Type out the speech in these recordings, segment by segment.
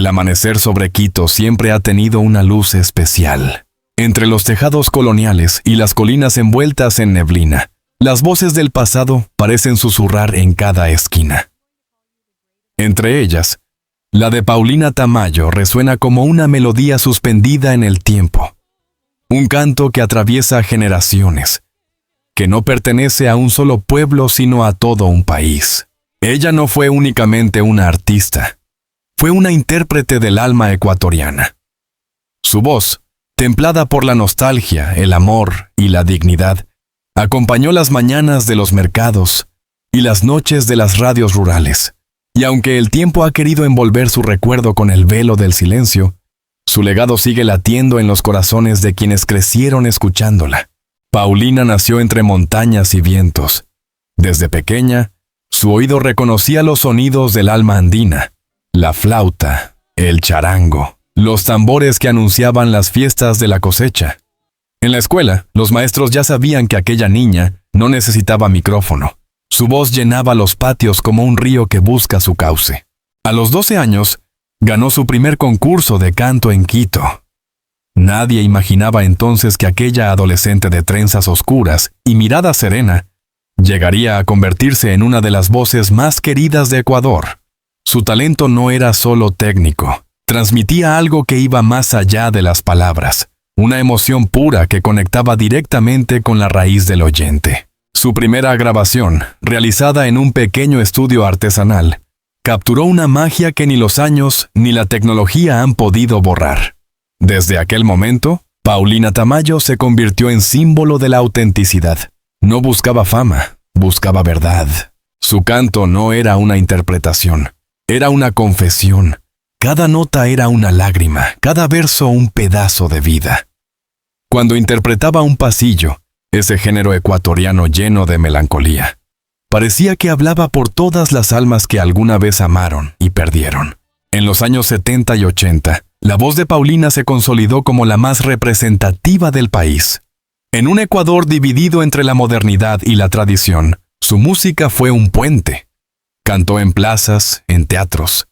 El amanecer sobre Quito siempre ha tenido una luz especial. Entre los tejados coloniales y las colinas envueltas en neblina, las voces del pasado parecen susurrar en cada esquina. Entre ellas, la de Paulina Tamayo resuena como una melodía suspendida en el tiempo. Un canto que atraviesa generaciones, que no pertenece a un solo pueblo sino a todo un país. Ella no fue únicamente una artista, fue una intérprete del alma ecuatoriana. Su voz, templada por la nostalgia, el amor y la dignidad, acompañó las mañanas de los mercados y las noches de las radios rurales. Y aunque el tiempo ha querido envolver su recuerdo con el velo del silencio, su legado sigue latiendo en los corazones de quienes crecieron escuchándola. Paulina nació entre montañas y vientos. Desde pequeña, su oído reconocía los sonidos del alma andina, la flauta, el charango, los tambores que anunciaban las fiestas de la cosecha. En la escuela, los maestros ya sabían que aquella niña no necesitaba micrófono. Su voz llenaba los patios como un río que busca su cauce. A los 12 años, ganó su primer concurso de canto en Quito. Nadie imaginaba entonces que aquella adolescente de trenzas oscuras y mirada serena llegaría a convertirse en una de las voces más queridas de Ecuador. Su talento no era solo técnico, transmitía algo que iba más allá de las palabras, una emoción pura que conectaba directamente con la raíz del oyente. Su primera grabación, realizada en un pequeño estudio artesanal, capturó una magia que ni los años ni la tecnología han podido borrar. Desde aquel momento, Paulina Tamayo se convirtió en símbolo de la autenticidad. No buscaba fama, buscaba verdad. Su canto no era una interpretación, era una confesión. Cada nota era una lágrima, cada verso un pedazo de vida. Cuando interpretaba un pasillo, ese género ecuatoriano lleno de melancolía, parecía que hablaba por todas las almas que alguna vez amaron y perdieron. En los años 70 y 80, la voz de Paulina se consolidó como la más representativa del país. En un Ecuador dividido entre la modernidad y la tradición, su música fue un puente. Cantó en plazas, en teatros,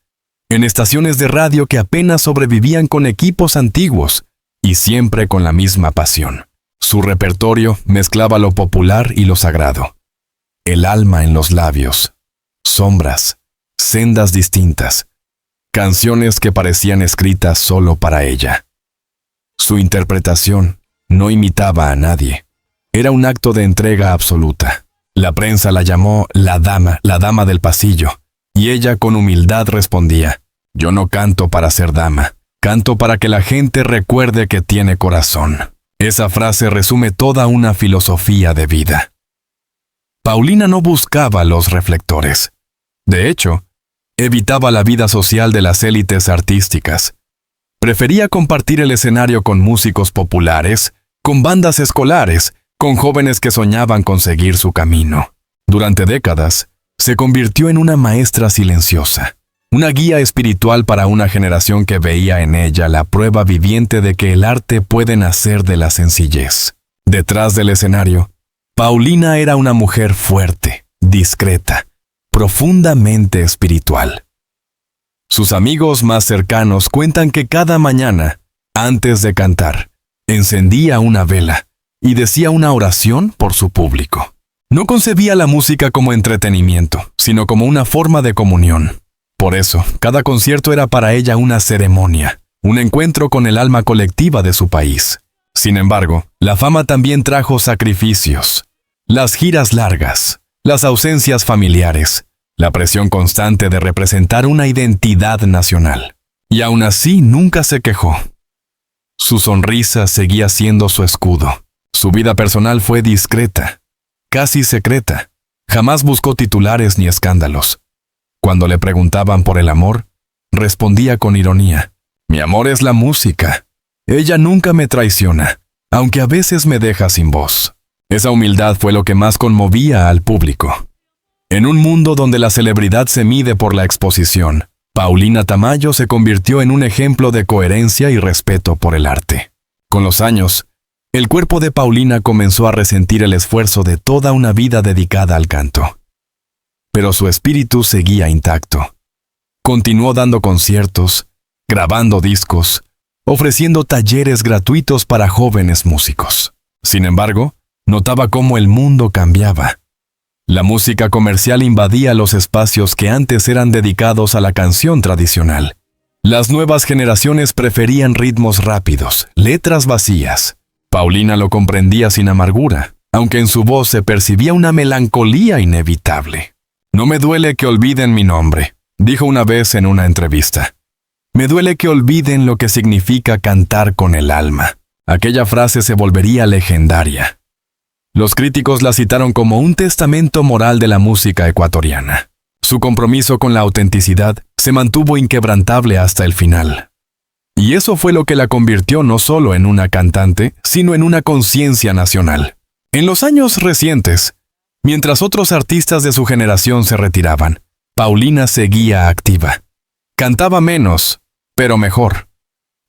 en estaciones de radio que apenas sobrevivían con equipos antiguos y siempre con la misma pasión. Su repertorio mezclaba lo popular y lo sagrado. El alma en los labios, sombras, sendas distintas, canciones que parecían escritas solo para ella. Su interpretación no imitaba a nadie. Era un acto de entrega absoluta. La prensa la llamó la dama del pasillo, y ella con humildad respondía: «Yo no canto para ser dama, canto para que la gente recuerde que tiene corazón». Esa frase resume toda una filosofía de vida. Paulina no buscaba los reflectores. De hecho, evitaba la vida social de las élites artísticas. Prefería compartir el escenario con músicos populares, con bandas escolares, con jóvenes que soñaban con seguir su camino. Durante décadas, se convirtió en una maestra silenciosa, una guía espiritual para una generación que veía en ella la prueba viviente de que el arte puede nacer de la sencillez. Detrás del escenario, Paulina era una mujer fuerte, discreta, profundamente espiritual. Sus amigos más cercanos cuentan que cada mañana, antes de cantar, encendía una vela y decía una oración por su público. No concebía la música como entretenimiento, sino como una forma de comunión. Por eso, cada concierto era para ella una ceremonia, un encuentro con el alma colectiva de su país. Sin embargo, la fama también trajo sacrificios. Las giras largas, las ausencias familiares, la presión constante de representar una identidad nacional. Y aún así nunca se quejó. Su sonrisa seguía siendo su escudo. Su vida personal fue discreta, casi secreta. Jamás buscó titulares ni escándalos. Cuando le preguntaban por el amor, respondía con ironía: «Mi amor es la música. Ella nunca me traiciona, aunque a veces me deja sin voz». Esa humildad fue lo que más conmovía al público. En un mundo donde la celebridad se mide por la exposición, Paulina Tamayo se convirtió en un ejemplo de coherencia y respeto por el arte. Con los años, el cuerpo de Paulina comenzó a resentir el esfuerzo de toda una vida dedicada al canto. Pero su espíritu seguía intacto. Continuó dando conciertos, grabando discos, ofreciendo talleres gratuitos para jóvenes músicos. Sin embargo, notaba cómo el mundo cambiaba. La música comercial invadía los espacios que antes eran dedicados a la canción tradicional. Las nuevas generaciones preferían ritmos rápidos, letras vacías. Paulina lo comprendía sin amargura, aunque en su voz se percibía una melancolía inevitable. «No me duele que olviden mi nombre», dijo una vez en una entrevista. «Me duele que olviden lo que significa cantar con el alma». Aquella frase se volvería legendaria. Los críticos la citaron como un testamento moral de la música ecuatoriana. Su compromiso con la autenticidad se mantuvo inquebrantable hasta el final. Y eso fue lo que la convirtió no solo en una cantante, sino en una conciencia nacional. En los años recientes, mientras otros artistas de su generación se retiraban, Paulina seguía activa. Cantaba menos, pero mejor.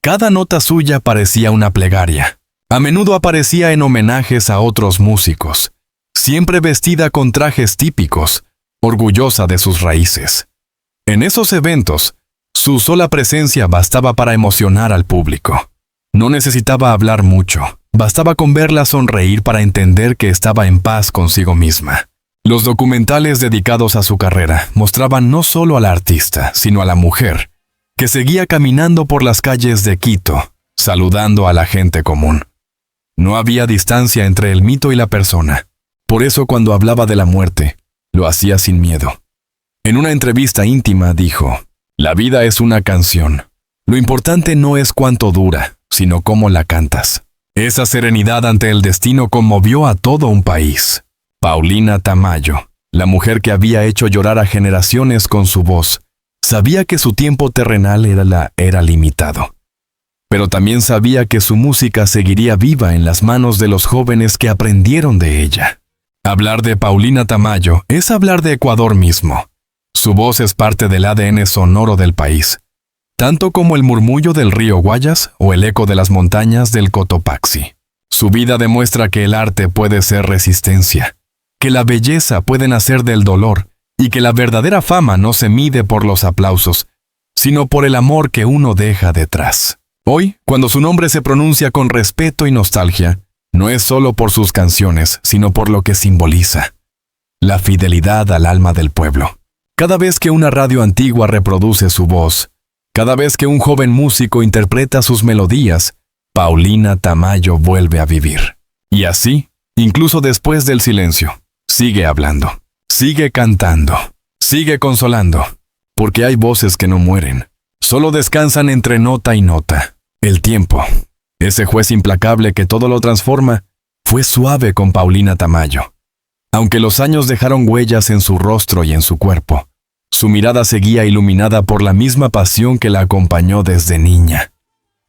Cada nota suya parecía una plegaria. A menudo aparecía en homenajes a otros músicos, siempre vestida con trajes típicos, orgullosa de sus raíces. En esos eventos, su sola presencia bastaba para emocionar al público. No necesitaba hablar mucho, bastaba con verla sonreír para entender que estaba en paz consigo misma. Los documentales dedicados a su carrera mostraban no solo a la artista, sino a la mujer, que seguía caminando por las calles de Quito, saludando a la gente común. No había distancia entre el mito y la persona. Por eso cuando hablaba de la muerte, lo hacía sin miedo. En una entrevista íntima dijo: «La vida es una canción. Lo importante no es cuánto dura, sino cómo la cantas». Esa serenidad ante el destino conmovió a todo un país. Paulina Tamayo, la mujer que había hecho llorar a generaciones con su voz, sabía que su tiempo terrenal era limitado. Pero también sabía que su música seguiría viva en las manos de los jóvenes que aprendieron de ella. Hablar de Paulina Tamayo es hablar de Ecuador mismo. Su voz es parte del ADN sonoro del país, tanto como el murmullo del río Guayas o el eco de las montañas del Cotopaxi. Su vida demuestra que el arte puede ser resistencia, que la belleza puede nacer del dolor y que la verdadera fama no se mide por los aplausos, sino por el amor que uno deja detrás. Hoy, cuando su nombre se pronuncia con respeto y nostalgia, no es solo por sus canciones, sino por lo que simboliza: la fidelidad al alma del pueblo. Cada vez que una radio antigua reproduce su voz, cada vez que un joven músico interpreta sus melodías, Paulina Tamayo vuelve a vivir. Y así, incluso después del silencio, sigue hablando, sigue cantando, sigue consolando, porque hay voces que no mueren, solo descansan entre nota y nota. El tiempo, ese juez implacable que todo lo transforma, fue suave con Paulina Tamayo. Aunque los años dejaron huellas en su rostro y en su cuerpo, su mirada seguía iluminada por la misma pasión que la acompañó desde niña.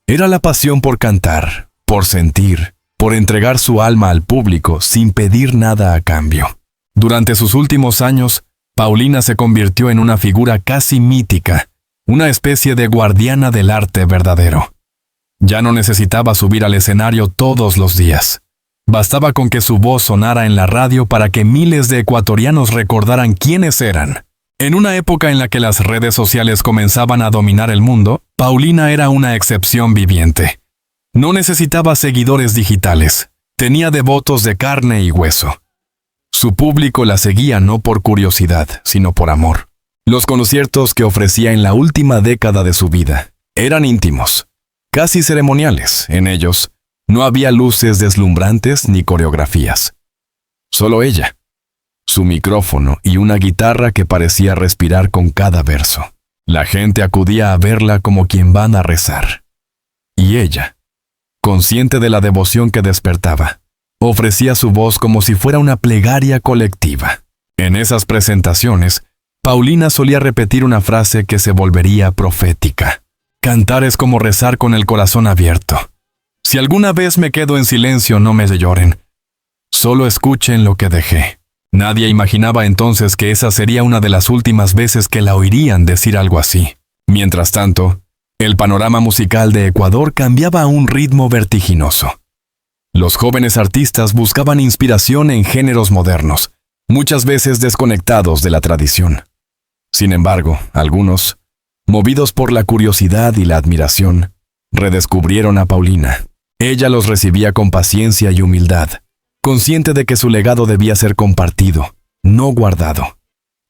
Era la pasión por cantar, por sentir, por entregar su alma al público sin pedir nada a cambio. Durante sus últimos años, Paulina se convirtió en una figura casi mítica, una especie de guardiana del arte verdadero. Ya no necesitaba subir al escenario todos los días. Bastaba con que su voz sonara en la radio para que miles de ecuatorianos recordaran quiénes eran. En una época en la que las redes sociales comenzaban a dominar el mundo, Paulina era una excepción viviente. No necesitaba seguidores digitales, tenía devotos de carne y hueso. Su público la seguía no por curiosidad, sino por amor. Los conciertos que ofrecía en la última década de su vida eran íntimos, casi ceremoniales. En ellos no había luces deslumbrantes ni coreografías. Solo ella, su micrófono y una guitarra que parecía respirar con cada verso. La gente acudía a verla como quien van a rezar. Y ella, consciente de la devoción que despertaba, ofrecía su voz como si fuera una plegaria colectiva. En esas presentaciones, Paulina solía repetir una frase que se volvería profética: «Cantar es como rezar con el corazón abierto. Si alguna vez me quedo en silencio, no me lloren. Solo escuchen lo que dejé». Nadie imaginaba entonces que esa sería una de las últimas veces que la oirían decir algo así. Mientras tanto, el panorama musical de Ecuador cambiaba a un ritmo vertiginoso. Los jóvenes artistas buscaban inspiración en géneros modernos, muchas veces desconectados de la tradición. Sin embargo, algunos, Movidos por la curiosidad y la admiración, redescubrieron a Paulina. Ella los recibía con paciencia y humildad, consciente de que su legado debía ser compartido, no guardado.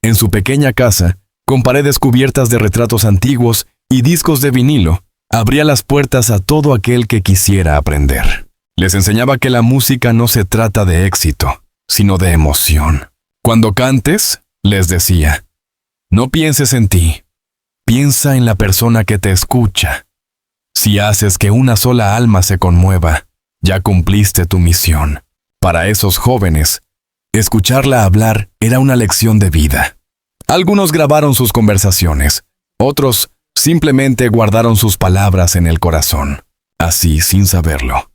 En su pequeña casa, con paredes cubiertas de retratos antiguos y discos de vinilo, abría las puertas a todo aquel que quisiera aprender. Les enseñaba que la música no se trata de éxito, sino de emoción. Cuando cantes, les decía, no pienses en ti, piensa en la persona que te escucha. Si haces que una sola alma se conmueva, ya cumpliste tu misión. Para esos jóvenes, escucharla hablar era una lección de vida. Algunos grabaron sus conversaciones, otros simplemente guardaron sus palabras en el corazón. Así, sin saberlo,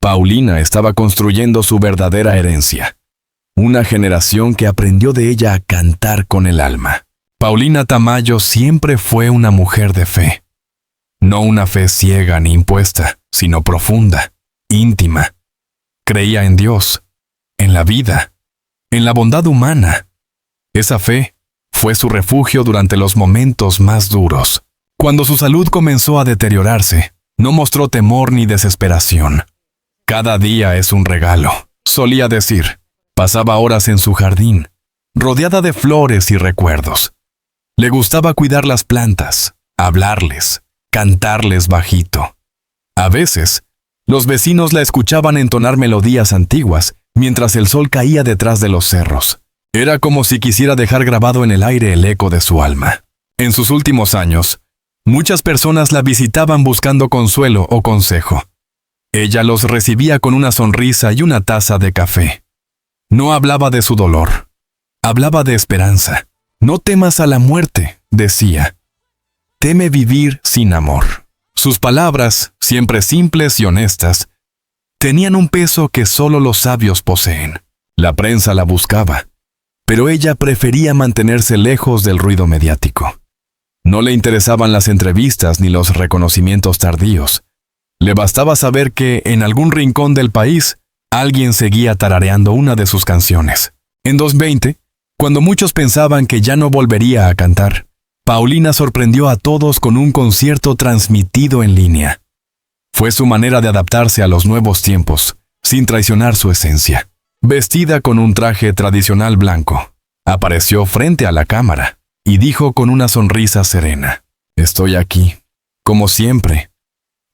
Paulina estaba construyendo su verdadera herencia. Una generación que aprendió de ella a cantar con el alma. Paulina Tamayo siempre fue una mujer de fe. No una fe ciega ni impuesta, sino profunda, íntima. Creía en Dios, en la vida, en la bondad humana. Esa fe fue su refugio durante los momentos más duros. Cuando su salud comenzó a deteriorarse, no mostró temor ni desesperación. Cada día es un regalo, solía decir. Pasaba horas en su jardín, rodeada de flores y recuerdos. Le gustaba cuidar las plantas, hablarles, cantarles bajito. A veces, los vecinos la escuchaban entonar melodías antiguas mientras el sol caía detrás de los cerros. Era como si quisiera dejar grabado en el aire el eco de su alma. En sus últimos años, muchas personas la visitaban buscando consuelo o consejo. Ella los recibía con una sonrisa y una taza de café. No hablaba de su dolor, hablaba de esperanza. No temas a la muerte, decía. Teme vivir sin amor. Sus palabras, siempre simples y honestas, tenían un peso que solo los sabios poseen. La prensa la buscaba, pero ella prefería mantenerse lejos del ruido mediático. No le interesaban las entrevistas ni los reconocimientos tardíos. Le bastaba saber que, en algún rincón del país, alguien seguía tarareando una de sus canciones. En 2020, cuando muchos pensaban que ya no volvería a cantar, Paulina sorprendió a todos con un concierto transmitido en línea. Fue su manera de adaptarse a los nuevos tiempos, sin traicionar su esencia. Vestida con un traje tradicional blanco, apareció frente a la cámara y dijo con una sonrisa serena: «Estoy aquí, como siempre,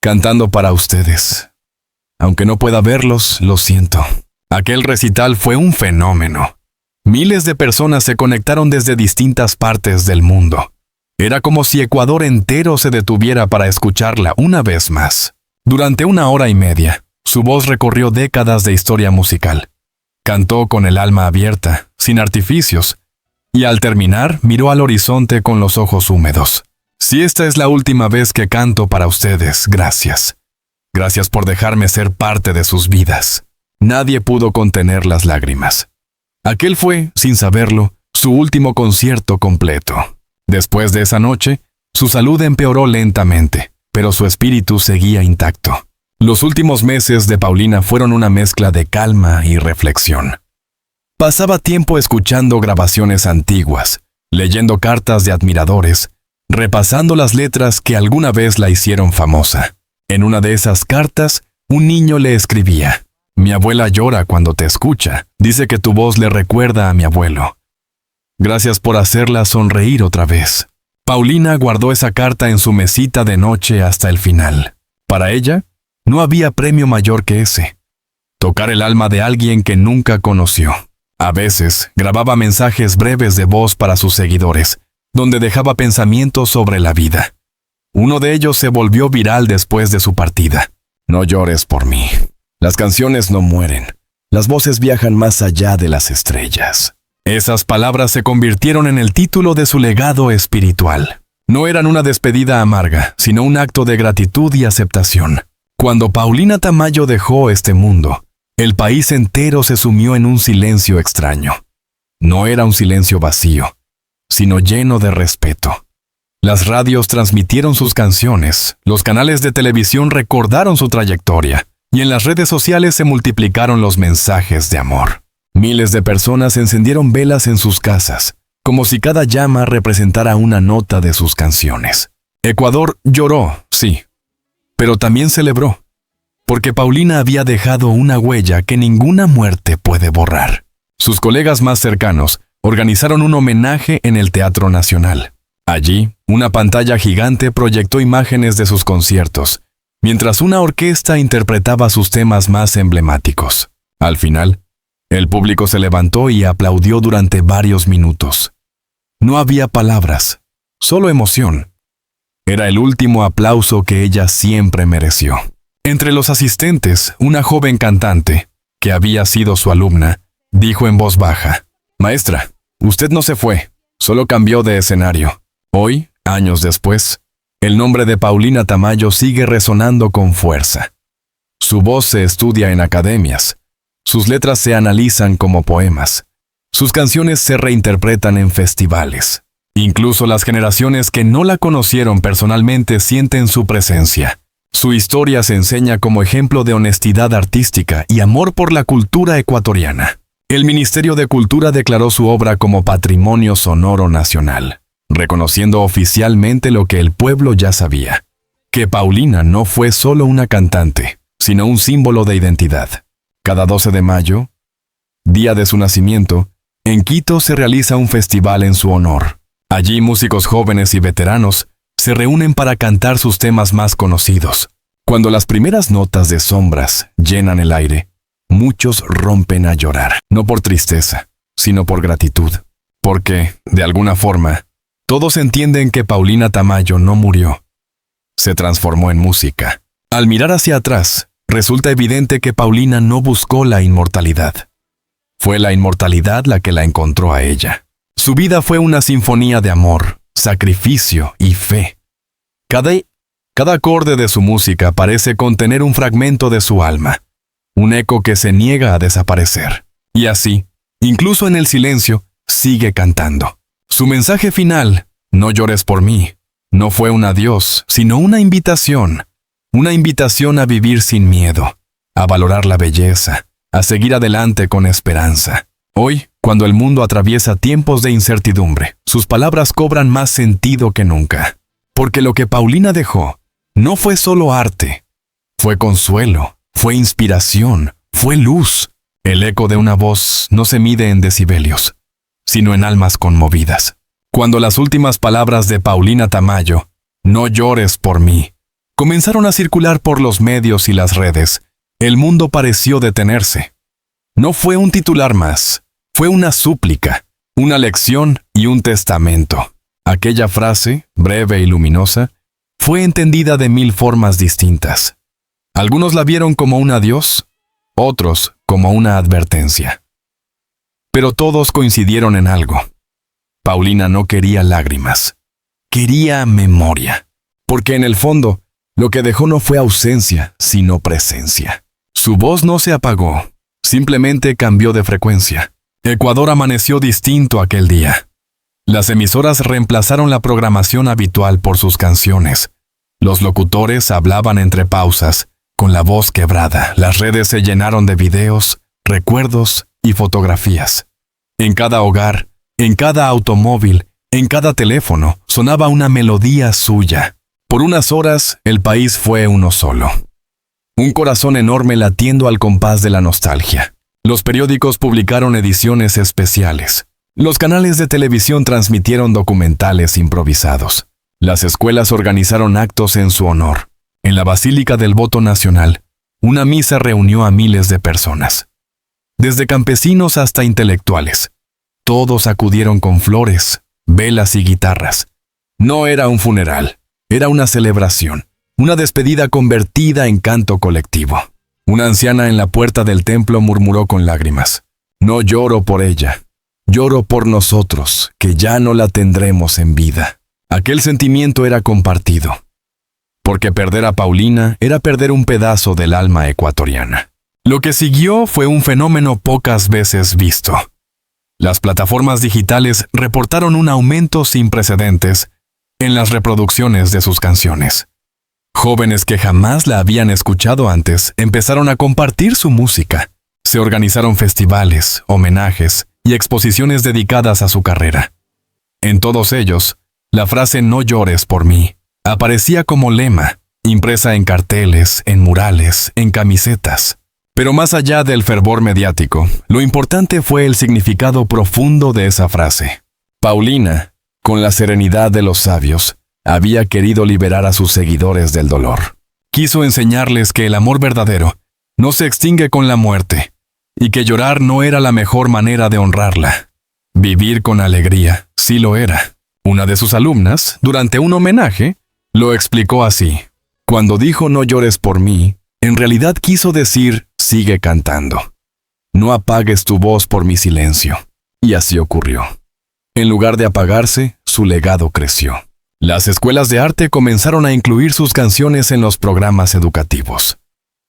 cantando para ustedes. Aunque no pueda verlos, lo siento». Aquel recital fue un fenómeno. Miles de personas se conectaron desde distintas partes del mundo. Era como si Ecuador entero se detuviera para escucharla una vez más. Durante 1 hora y media, su voz recorrió décadas de historia musical. Cantó con el alma abierta, sin artificios, y al terminar miró al horizonte con los ojos húmedos. «Si esta es la última vez que canto para ustedes, gracias. Gracias por dejarme ser parte de sus vidas». Nadie pudo contener las lágrimas. Aquel fue, sin saberlo, su último concierto completo. Después de esa noche, su salud empeoró lentamente, pero su espíritu seguía intacto. Los últimos meses de Paulina fueron una mezcla de calma y reflexión. Pasaba tiempo escuchando grabaciones antiguas, leyendo cartas de admiradores, repasando las letras que alguna vez la hicieron famosa. En una de esas cartas, un niño le escribía: «Mi abuela llora cuando te escucha. Dice que tu voz le recuerda a mi abuelo. Gracias por hacerla sonreír otra vez». Paulina guardó esa carta en su mesita de noche hasta el final. Para ella, no había premio mayor que ese: tocar el alma de alguien que nunca conoció. A veces, grababa mensajes breves de voz para sus seguidores, donde dejaba pensamientos sobre la vida. Uno de ellos se volvió viral después de su partida: «No llores por mí. Las canciones no mueren. Las voces viajan más allá de las estrellas». Esas palabras se convirtieron en el título de su legado espiritual. No eran una despedida amarga, sino un acto de gratitud y aceptación. Cuando Paulina Tamayo dejó este mundo, el país entero se sumió en un silencio extraño. No era un silencio vacío, sino lleno de respeto. Las radios transmitieron sus canciones, los canales de televisión recordaron su trayectoria, y en las redes sociales se multiplicaron los mensajes de amor. Miles de personas encendieron velas en sus casas, como si cada llama representara una nota de sus canciones. Ecuador lloró, sí, pero también celebró, porque Paulina había dejado una huella que ninguna muerte puede borrar. Sus colegas más cercanos organizaron un homenaje en el Teatro Nacional. Allí, una pantalla gigante proyectó imágenes de sus conciertos, mientras una orquesta interpretaba sus temas más emblemáticos. Al final, el público se levantó y aplaudió durante varios minutos. No había palabras, solo emoción. Era el último aplauso que ella siempre mereció. Entre los asistentes, una joven cantante, que había sido su alumna, dijo en voz baja: «Maestra, usted no se fue, solo cambió de escenario». Hoy, años después, el nombre de Paulina Tamayo sigue resonando con fuerza. Su voz se estudia en academias, sus letras se analizan como poemas, sus canciones se reinterpretan en festivales. Incluso las generaciones que no la conocieron personalmente sienten su presencia. Su historia se enseña como ejemplo de honestidad artística y amor por la cultura ecuatoriana. El Ministerio de Cultura declaró su obra como Patrimonio Sonoro Nacional, reconociendo oficialmente lo que el pueblo ya sabía: que Paulina no fue solo una cantante, sino un símbolo de identidad. Cada 12 de mayo, día de su nacimiento, en Quito se realiza un festival en su honor. Allí músicos jóvenes y veteranos se reúnen para cantar sus temas más conocidos. Cuando las primeras notas de Sombras llenan el aire, muchos rompen a llorar, no por tristeza, sino por gratitud. Porque, de alguna forma, todos entienden que Paulina Tamayo no murió. Se transformó en música. Al mirar hacia atrás, resulta evidente que Paulina no buscó la inmortalidad. Fue la inmortalidad la que la encontró a ella. Su vida fue una sinfonía de amor, sacrificio y fe. Cada acorde de su música parece contener un fragmento de su alma, un eco que se niega a desaparecer. Y así, incluso en el silencio, sigue cantando. Su mensaje final, «No llores por mí», no fue un adiós, sino una invitación a vivir sin miedo, a valorar la belleza, a seguir adelante con esperanza. Hoy, cuando el mundo atraviesa tiempos de incertidumbre, sus palabras cobran más sentido que nunca. Porque lo que Paulina dejó no fue solo arte, fue consuelo, fue inspiración, fue luz. El eco de una voz no se mide en decibelios, sino en almas conmovidas. Cuando las últimas palabras de Paulina Tamayo, «No llores por mí», comenzaron a circular por los medios y las redes, el mundo pareció detenerse. No fue un titular más, fue una súplica, una lección y un testamento. Aquella frase, breve y luminosa, fue entendida de 1000 formas distintas. Algunos la vieron como un adiós, otros como una advertencia. Pero todos coincidieron en algo. Paulina no quería lágrimas, quería memoria, porque en el fondo, lo que dejó no fue ausencia, sino presencia. Su voz no se apagó, simplemente cambió de frecuencia. Ecuador amaneció distinto aquel día. Las emisoras reemplazaron la programación habitual por sus canciones. Los locutores hablaban entre pausas, con la voz quebrada. Las redes se llenaron de videos, recuerdos y fotografías. En cada hogar, en cada automóvil, en cada teléfono, sonaba una melodía suya. Por unas horas, el país fue uno solo. Un corazón enorme latiendo al compás de la nostalgia. Los periódicos publicaron ediciones especiales. Los canales de televisión transmitieron documentales improvisados. Las escuelas organizaron actos en su honor. En la Basílica del Voto Nacional, una misa reunió a miles de personas. Desde campesinos hasta intelectuales. Todos acudieron con flores, velas y guitarras. No era un funeral, era una celebración, una despedida convertida en canto colectivo. Una anciana en la puerta del templo murmuró con lágrimas: «No lloro por ella, lloro por nosotros, que ya no la tendremos en vida». Aquel sentimiento era compartido, porque perder a Paulina era perder un pedazo del alma ecuatoriana. Lo que siguió fue un fenómeno pocas veces visto. Las plataformas digitales reportaron un aumento sin precedentes en las reproducciones de sus canciones. Jóvenes que jamás la habían escuchado antes empezaron a compartir su música. Se organizaron festivales, homenajes y exposiciones dedicadas a su carrera. En todos ellos, la frase "no llores por mí" aparecía como lema, impresa en carteles, en murales, en camisetas. Pero más allá del fervor mediático, lo importante fue el significado profundo de esa frase. Paulina, con la serenidad de los sabios, había querido liberar a sus seguidores del dolor. Quiso enseñarles que el amor verdadero no se extingue con la muerte, y que llorar no era la mejor manera de honrarla. Vivir con alegría sí lo era. Una de sus alumnas, durante un homenaje, lo explicó así. Cuando dijo "no llores por mí", en realidad quiso decir "sigue cantando. No apagues tu voz por mi silencio". Y así ocurrió. En lugar de apagarse, su legado creció. Las escuelas de arte comenzaron a incluir sus canciones en los programas educativos.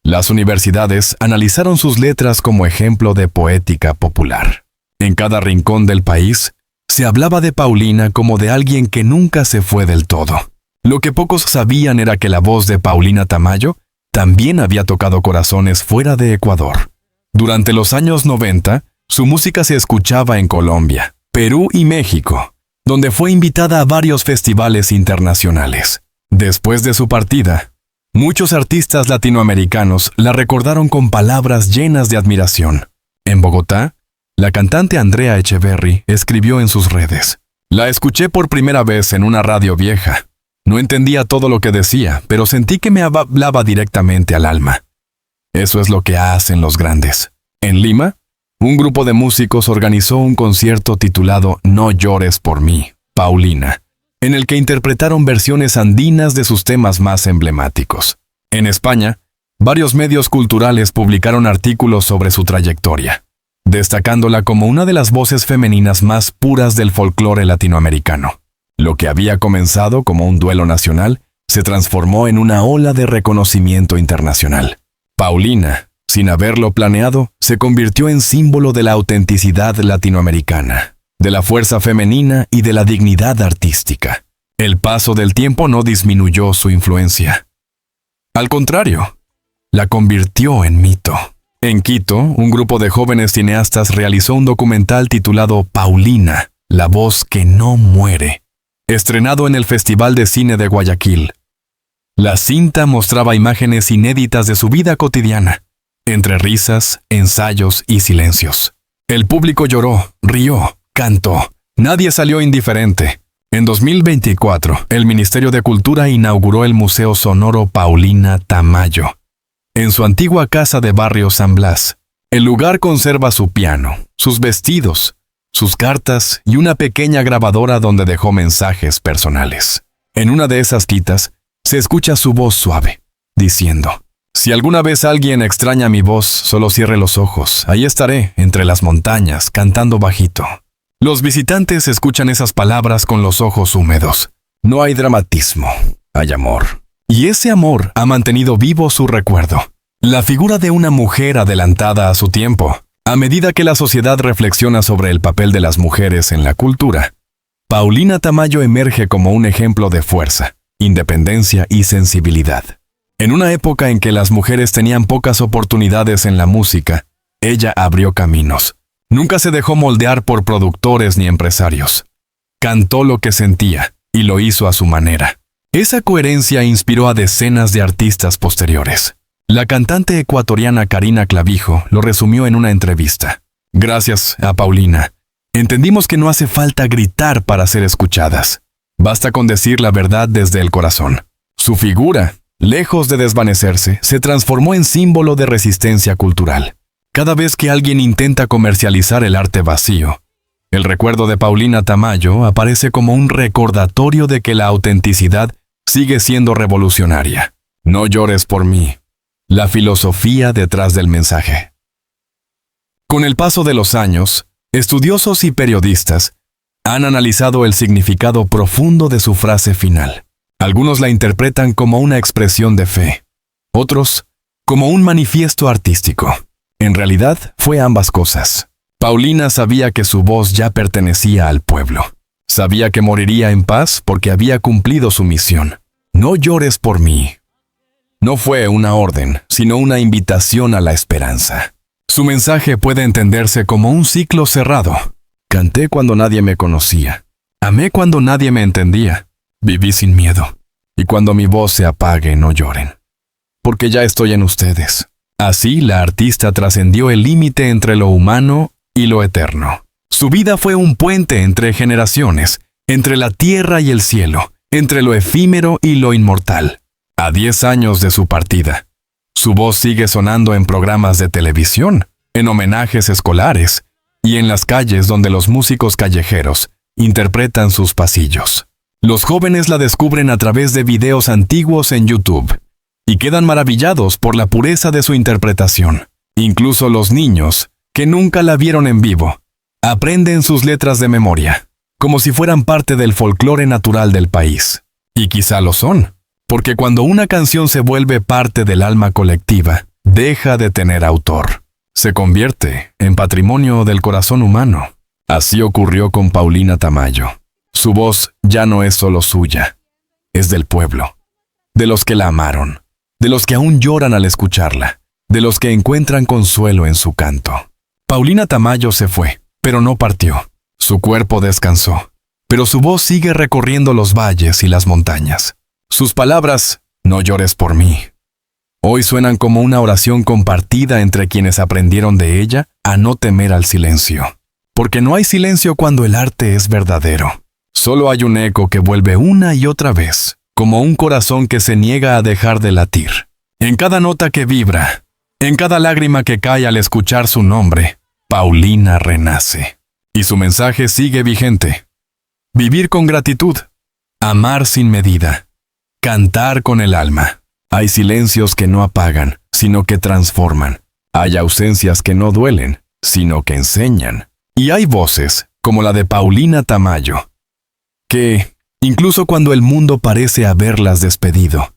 Las universidades analizaron sus letras como ejemplo de poética popular. En cada rincón del país, se hablaba de Paulina como de alguien que nunca se fue del todo. Lo que pocos sabían era que la voz de Paulina Tamayo también había tocado corazones fuera de Ecuador. Durante los años 90, su música se escuchaba en Colombia, Perú y México, donde fue invitada a varios festivales internacionales. Después de su partida, muchos artistas latinoamericanos la recordaron con palabras llenas de admiración. En Bogotá, la cantante Andrea Echeverry escribió en sus redes: "La escuché por primera vez en una radio vieja. No entendía todo lo que decía, pero sentí que me hablaba directamente al alma. Eso es lo que hacen los grandes". En Lima, un grupo de músicos organizó un concierto titulado "No llores por mí, Paulina", en el que interpretaron versiones andinas de sus temas más emblemáticos. En España, varios medios culturales publicaron artículos sobre su trayectoria, destacándola como una de las voces femeninas más puras del folclore latinoamericano. Lo que había comenzado como un duelo nacional se transformó en una ola de reconocimiento internacional. Paulina, sin haberlo planeado, se convirtió en símbolo de la autenticidad latinoamericana, de la fuerza femenina y de la dignidad artística. El paso del tiempo no disminuyó su influencia. Al contrario, la convirtió en mito. En Quito, un grupo de jóvenes cineastas realizó un documental titulado Paulina, la voz que no muere, estrenado en el Festival de Cine de Guayaquil. La cinta mostraba imágenes inéditas de su vida cotidiana, entre risas, ensayos y silencios. El público lloró, rió, cantó. Nadie salió indiferente. En 2024, el Ministerio de Cultura inauguró el Museo Sonoro Paulina Tamayo, en su antigua casa de barrio San Blas. El lugar conserva su piano, sus vestidos, sus cartas y una pequeña grabadora donde dejó mensajes personales. En una de esas citas, se escucha su voz suave, diciendo: "Si alguna vez alguien extraña mi voz, solo cierre los ojos. Ahí estaré, entre las montañas, cantando bajito". Los visitantes escuchan esas palabras con los ojos húmedos. No hay dramatismo, hay amor. Y ese amor ha mantenido vivo su recuerdo. La figura de una mujer adelantada a su tiempo. A medida que la sociedad reflexiona sobre el papel de las mujeres en la cultura, Paulina Tamayo emerge como un ejemplo de fuerza, independencia y sensibilidad. En una época en que las mujeres tenían pocas oportunidades en la música, ella abrió caminos. Nunca se dejó moldear por productores ni empresarios. Cantó lo que sentía y lo hizo a su manera. Esa coherencia inspiró a decenas de artistas posteriores. La cantante ecuatoriana Karina Clavijo lo resumió en una entrevista: "Gracias a Paulina, entendimos que no hace falta gritar para ser escuchadas. Basta con decir la verdad desde el corazón". Su figura, lejos de desvanecerse, se transformó en símbolo de resistencia cultural. Cada vez que alguien intenta comercializar el arte vacío, el recuerdo de Paulina Tamayo aparece como un recordatorio de que la autenticidad sigue siendo revolucionaria. No llores por mí. La filosofía detrás del mensaje. Con el paso de los años, estudiosos y periodistas han analizado el significado profundo de su frase final. Algunos la interpretan como una expresión de fe, otros como un manifiesto artístico. En realidad, fue ambas cosas. Paulina sabía que su voz ya pertenecía al pueblo. Sabía que moriría en paz porque había cumplido su misión. No llores por mí. No fue una orden, sino una invitación a la esperanza. Su mensaje puede entenderse como un ciclo cerrado. Canté cuando nadie me conocía. Amé cuando nadie me entendía. Viví sin miedo. Y cuando mi voz se apague, no lloren. Porque ya estoy en ustedes. Así, la artista trascendió el límite entre lo humano y lo eterno. Su vida fue un puente entre generaciones, entre la tierra y el cielo, entre lo efímero y lo inmortal. A 10 años de su partida, su voz sigue sonando en programas de televisión, en homenajes escolares y en las calles donde los músicos callejeros interpretan sus pasillos. Los jóvenes la descubren a través de videos antiguos en YouTube y quedan maravillados por la pureza de su interpretación. Incluso los niños, que nunca la vieron en vivo, aprenden sus letras de memoria, como si fueran parte del folclore natural del país. Y quizá lo son, porque cuando una canción se vuelve parte del alma colectiva, deja de tener autor. Se convierte en patrimonio del corazón humano. Así ocurrió con Paulina Tamayo. Su voz ya no es solo suya, es del pueblo, de los que la amaron, de los que aún lloran al escucharla, de los que encuentran consuelo en su canto. Paulina Tamayo se fue, pero no partió. Su cuerpo descansó, pero su voz sigue recorriendo los valles y las montañas. Sus palabras, no llores por mí, hoy suenan como una oración compartida entre quienes aprendieron de ella a no temer al silencio. Porque no hay silencio cuando el arte es verdadero. Solo hay un eco que vuelve una y otra vez, como un corazón que se niega a dejar de latir. En cada nota que vibra, en cada lágrima que cae al escuchar su nombre, Paulina renace. Y su mensaje sigue vigente. Vivir con gratitud, amar sin medida, cantar con el alma. Hay silencios que no apagan, sino que transforman. Hay ausencias que no duelen, sino que enseñan. Y hay voces, como la de Paulina Tamayo, que, incluso cuando el mundo parece haberlas despedido,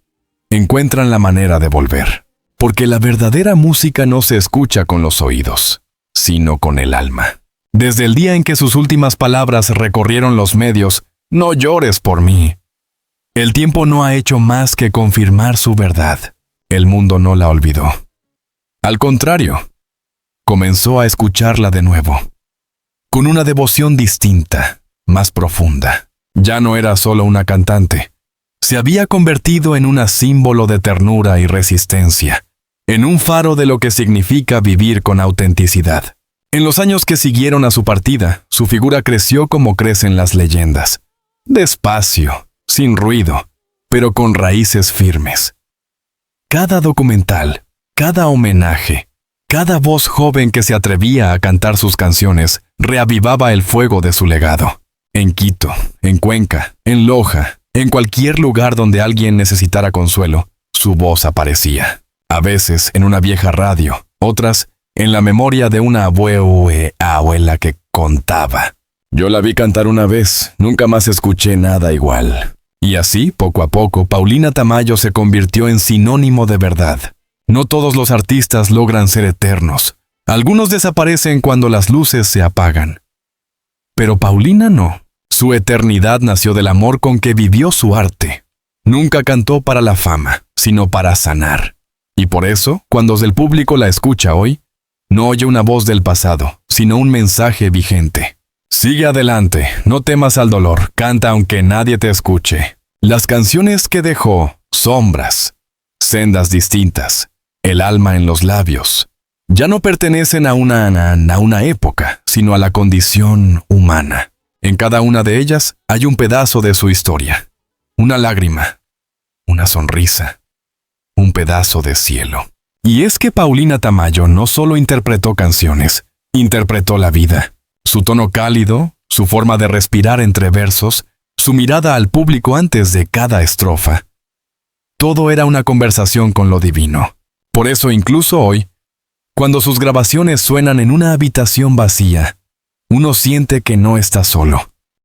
encuentran la manera de volver. Porque la verdadera música no se escucha con los oídos, sino con el alma. Desde el día en que sus últimas palabras recorrieron los medios, no llores por mí, el tiempo no ha hecho más que confirmar su verdad. El mundo no la olvidó. Al contrario, comenzó a escucharla de nuevo, con una devoción distinta, más profunda. Ya no era solo una cantante. Se había convertido en un símbolo de ternura y resistencia, en un faro de lo que significa vivir con autenticidad. En los años que siguieron a su partida, su figura creció como crecen las leyendas. Despacio, sin ruido, pero con raíces firmes. Cada documental, cada homenaje, cada voz joven que se atrevía a cantar sus canciones reavivaba el fuego de su legado. En Quito, en Cuenca, en Loja, en cualquier lugar donde alguien necesitara consuelo, su voz aparecía. A veces en una vieja radio, otras en la memoria de una abuela que contaba. Yo la vi cantar una vez, nunca más escuché nada igual. Y así, poco a poco, Paulina Tamayo se convirtió en sinónimo de verdad. No todos los artistas logran ser eternos. Algunos desaparecen cuando las luces se apagan. Pero Paulina no. Su eternidad nació del amor con que vivió su arte. Nunca cantó para la fama, sino para sanar. Y por eso, cuando el público la escucha hoy, no oye una voz del pasado, sino un mensaje vigente. Sigue adelante, no temas al dolor, canta aunque nadie te escuche. Las canciones que dejó, sombras, sendas distintas, el alma en los labios, ya no pertenecen a una época, sino a la condición humana. En cada una de ellas hay un pedazo de su historia, una lágrima, una sonrisa, un pedazo de cielo. Y es que Paulina Tamayo no solo interpretó canciones, interpretó la vida. Su tono cálido, su forma de respirar entre versos, su mirada al público antes de cada estrofa. Todo era una conversación con lo divino. Por eso incluso hoy, cuando sus grabaciones suenan en una habitación vacía, uno siente que no está solo,